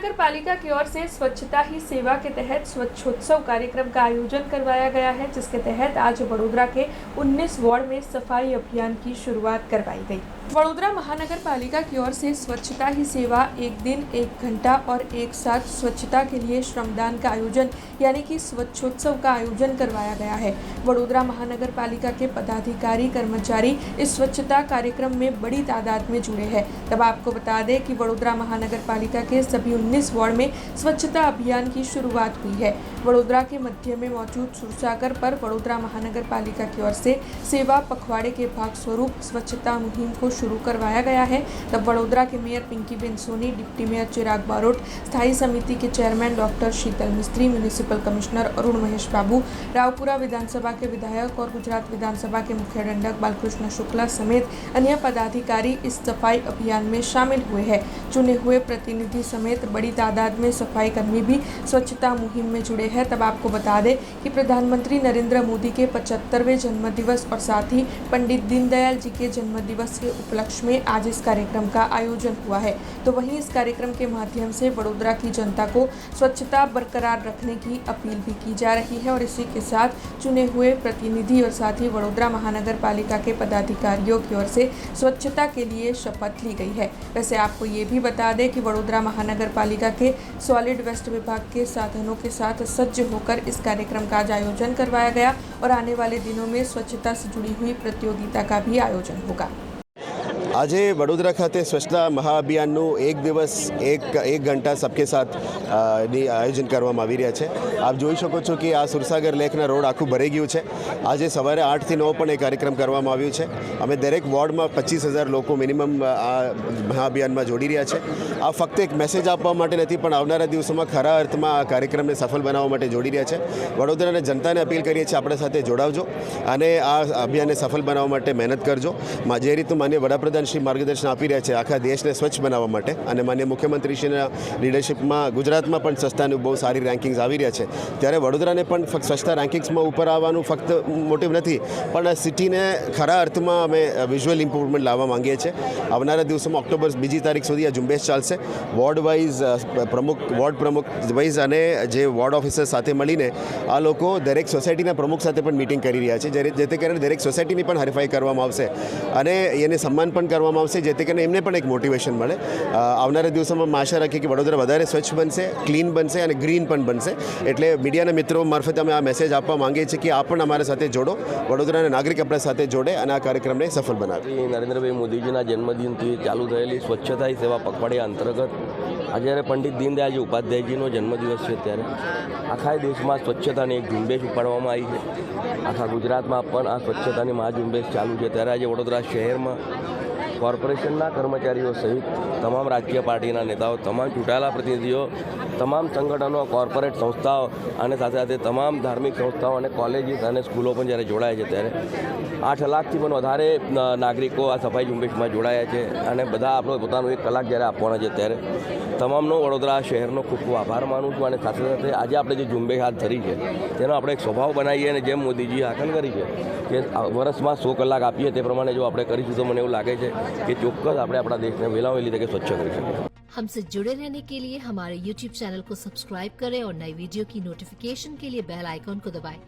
महानगर पालिका की ओर से स्वच्छता ही सेवा के तहत स्वच्छोत्सव कार्यक्रम का आयोजन करवाया गया है, जिसके तहत आज वडोदरा के 19 वार्ड में सफाई अभियान की शुरुआत करवाई गई। वडोदरा महानगर पालिका की ओर से स्वच्छता ही सेवा, एक दिन 1 घंटा और एक साथ स्वच्छता के लिए श्रमदान का आयोजन यानी कि स्वच्छोत्सव का आयोजन करवाया गया है। वडोदरा महानगर पालिका के पदाधिकारी कर्मचारी इस स्वच्छता कार्यक्रम में बड़ी तादाद में जुड़े हैं। तब आपको बता दें कि वडोदरा महानगर पालिका के सभी 19 वार्ड में स्वच्छता अभियान की शुरुआत हुई है। वडोदरा के मध्य में मौजूद सुरसागर पर वडोदरा महानगर पालिका की ओर से सेवा पखवाड़े के भाग स्वरूप स्वच्छता मुहिम को शुरू करवाया गया है। तब वडोदरा के मेयर पिंकीबेन सोनी, डिप्टी मेयर चिराग बारोट, स्थायी समिति के चेयरमैन डॉक्टर शीतल मिस्त्री, म्यूनिसिपल कमिश्नर अरुण महेश बाबू, रावपुरा विधानसभा के विधायक और गुजरात विधानसभा के मुख्य दंडक बालकृष्ण शुक्ला समेत अन्य पदाधिकारी इस सफाई अभियान में शामिल हुए हैं। चुने हुए प्रतिनिधि समेत बड़ी तादाद में सफाई कर्मी भी स्वच्छता मुहिम में जुड़े हैं। तब आपको बता दें कि प्रधानमंत्री नरेंद्र मोदी के 75वें जन्मदिवस और साथ ही पंडित दीनदयाल जी के जन्मदिवस के उपलक्ष्य में आज इस कार्यक्रम का आयोजन हुआ है। तो वहीं इस कार्यक्रम के माध्यम से वडोदरा की जनता को स्वच्छता बरकरार रखने की अपील भी की जा रही है और इसी के साथ चुने हुए प्रतिनिधि और साथ ही वडोदरा महानगर पालिका के पदाधिकारियों की ओर से स्वच्छता के लिए शपथ ली गई है। वैसे आपको ये भी बता दें कि वडोदरा महानगर पालिका के सॉलिड वेस्ट विभाग के साधनों के साथ सज्ज होकर इस कार्यक्रम का आज आयोजन करवाया गया और आने वाले दिनों में स्वच्छता से जुड़ी हुई प्रतियोगिता का भी आयोजन होगा। आज वडोदरा खाते स्वच्छता महाअभियानનું એક દિવસ એક ઘંટા सबके साथ આયોજન કરવામાં આવી રહ્યા છે। આપ જોઈ શકો છો કે આ સુરસાગર લેકના રોડ આખું ભરાઈ ગયું છે। આજે સવારે 8 થી 9 પણ એ કાર્યક્રમ કરવામાં આવ્યો છે। અમે દરેક વોર્ડમાં 25,000 લોકો મિનિમમ આ મહાઅભિયાનમાં જોડી રહ્યા છે। આ ફક્ત એક મેસેજ આપવા માટે નથી, પણ આવનારા દિવસોમાં ખરા અર્થમાં આ કાર્યક્રમને સફળ બનાવવા માટે જોડી રહ્યા છે। વડોદરાના જનતાને અપીલ કરીએ છીએ, આપણા સાથે જોડાવજો અને આ અભિયાનને સફળ બનાવવા માટે મહેનત કરજો। જે રીતે માન્ય વડાપ્રધાન શ્રી માર્ગદર્શન આપી રહ્યા છે આખા દેશને સ્વચ્છ બનાવવા માટે અને માન્ય મુખ્યમંત્રીશ્રીના લીડરશિપમાં ગુજરાતમાં પણ સ્વચ્છતાની બહુ સારી રેન્કિંગ્સ આવી રહ્યા છે, ત્યારે વડોદરાને પણ ફક્ત સ્વચ્છતા રેન્કિંગ્સમાં ઉપર આવવાનું ફક્ત મોટિવ નથી, પણ આ સિટીને ખરા અર્થમાં અમે વિઝ્યુઅલ ઇમ્પ્રુવમેન્ટ લાવવા માંગીએ છીએ। આવનારા દિવસોમાં ઓક્ટોબર 2 તારીખ સુધી આ ઝુંબેશ ચાલશે। વોર્ડ વાઇઝ વોર્ડ પ્રમુખ વાઇઝ અને જે વોર્ડ ઓફિસર સાથે મળીને આ લોકો દરેક સોસાયટીના પ્રમુખ સાથે પણ મિટિંગ કરી રહ્યા છે, જેથી કરીને દરેક સોસાયટીની પણ હરીફાઈ કરવામાં આવશે અને એને સન્માન પણ કરવામાં આવશે, જેથી કરીને એમને પણ એક મોટિવેશન મળે। આવનારા દિવસોમાં આશા રાખીએ કે વડોદરા વધારે સ્વચ્છ બનશે, ક્લીન બનશે અને ગ્રીન પણ બનશે। એટલે મીડિયાના મિત્રો મારફતે અમે આ મેસેજ આપવા માંગીએ છીએ કે આપ પણ અમારા સાથે જોડો, વડોદરાના નાગરિક આપણા સાથે જોડે અને આ કાર્યક્રમને સફળ બનાવે। નરેન્દ્રભાઈ મોદીજીના જન્મદિનથી ચાલુ થયેલી સ્વચ્છતા હી સેવા પખવાડિયા અંતર્ગત આજે જ્યારે પંડિત દીનદયાળજી ઉપાધ્યાયજીનો જન્મદિવસ છે, ત્યારે આખા દેશમાં સ્વચ્છતાની એક ઝુંબેશ ઉપાડવામાં આવી છે। આખા ગુજરાતમાં પણ આ સ્વચ્છતાની મહાઝુંબેશ ચાલુ છે, ત્યારે આજે વડોદરા શહેરમાં કોર્પોરેશનના કર્મચારીઓ સહિત તમામ રાજકીય પાર્ટીના નેતાઓ, તમામ ચૂંટાયેલા પ્રતિનિધિઓ, તમામ સંગઠનો, કોર્પોરેટ સંસ્થાઓ અને સાથે સાથે તમામ ધાર્મિક સંસ્થાઓ અને કોલેજીસ અને સ્કૂલો પણ જ્યારે જોડાય છે, ત્યારે 8 લાખથી પણ વધારે નાગરિકો આ સફાઈ ઝુંબેશમાં જોડાયા છે અને બધા આપણો પોતાનો 1 કલાક જ્યારે આપવાના છે, ત્યારે તમામનો વડોદરા શહેરનો ખૂબ ખૂબ આભાર માનું છું અને સાથે સાથે આજે આપણે જે ઝુંબેશ હાથ ધરી છે તેનો આપણે એક સ્વભાવ બનાવીએ અને જેમ મોદીજીએ હાકલ કરી છે કે વર્ષમાં 100 કલાક આપીએ તે પ્રમાણે જો આપણે કરીશું તો મને એવું લાગે છે कि ચોક્કસ આપણે આપણા દેશને વહેલા વહેલી તકે स्वच्छ કરી શકીએ। हमसे जुड़े रहने के लिए हमारे YouTube चैनल को सब्सक्राइब करें और नई वीडियो की नोटिफिकेशन के लिए बेल आइकॉन को दबाएं।